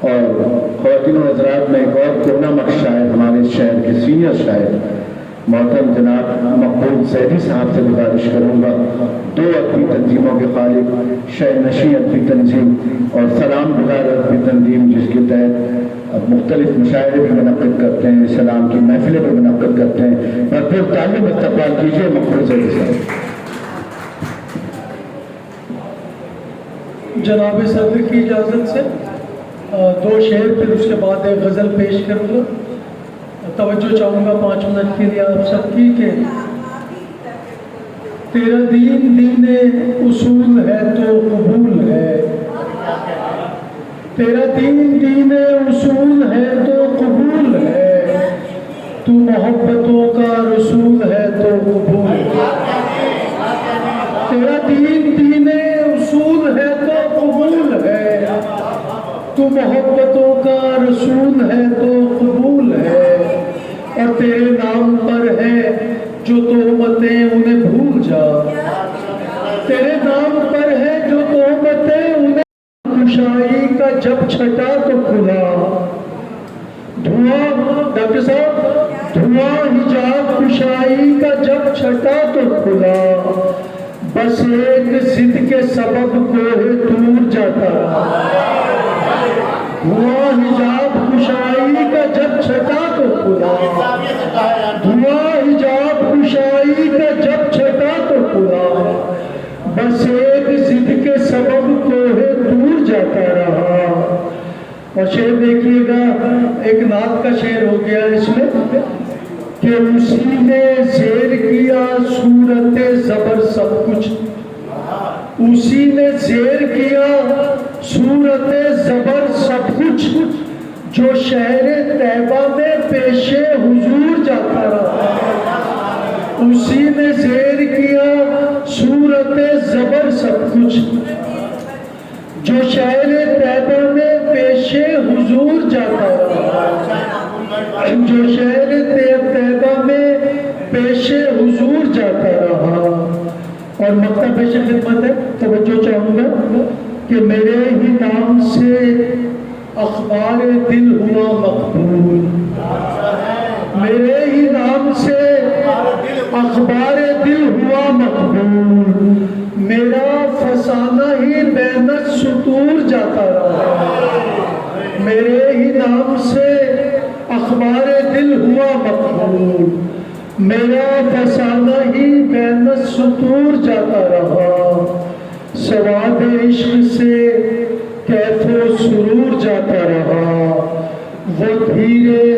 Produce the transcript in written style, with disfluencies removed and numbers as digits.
اور خواتین و حضرات، میں ایک اور کورونا مخ شاعر، ہمارے شہر کے سینئر شاعر محترم جناب مقبول سیدی صاحب سے گزارش کروں گا، 2 ادبی تنظیموں کے خالق، شعر نشیں ادبی تنظیم اور سلام بغیر ادبی تنظیم، جس کے تحت مختلف مشاعرے بھی منعقد کرتے ہیں، سلام کی محفلیں بھی منعقد کرتے ہیں، بھرپور تعلیم استقبال کیجیے مقبول سیدی صاحب۔ جناب صدر کی اجازت سے 2 شعر، پھر اس کے بعد ایک غزل پیش کروں گا۔ توجہ چاہوں گا 5 منٹ کے لیے آپ سب کی کہ تیرا دین دین اصول ہے تو قبول ہے، تیرا دین دین اصول ہے تو قبول ہے، تو محبتوں کا رسول ہے تو قبول ہے، تیرا دین دین اصول ہے تو قبول ہے، تو محبتوں کا رسول ہے تو قبول ہے، اور تیرے نام پر ہے جو تہمتیں انہیں بھول جا، تیرے نام پر ہے جو تہمتیں انہیں، کشائی کا جب چھٹا تو کھلا دھواں، ڈاکٹر صاحب دھواں حجاب کشائی کا جب چھٹا تو کھلا، بس ایک ضد کے سبب کوہ طور جاتا رہا، دھواں حجاب کشائی کا جب چھٹا تو کھلا، دھواں حجاب کشائی کا جب چھٹا تو کھلا، بس ایک ضد کے سبب کوہ طور جاتا رہا۔ اور شعر دیکھیے گا، ایک نعت کا شعر ہو گیا اس میں کہ اسی نے زیر کیا صورت زبر سب کچھ، اسی نے زیر کیا صورت زبر سب کچھ، جو شہر طیبہ میں پیش حضور جاتا رہا، اسی نے زیر کیا صورت زبر سب کچھ، جو شہر طیبہ میں پیش حضور جاتا رہا، جو شہر طیبہ میں پیش حضور جاتا رہا۔ اور مقطع پیش خدمت ہے، توجہ چاہوں گا کہ میرے ہی نام سے اخبار دل ہوا مقبول، میرے ہی نام سے اخبار دل ہوا مقبول، میرا فسانہ ہی بین السطور جاتا رہا، میرے ہی نام سے اخبار دل ہوا مقبول، میرا فسانہ ہی بین السطور جاتا رہا، سواد عشق سے کیف و سرور جاتا رہا، وہ دھیرے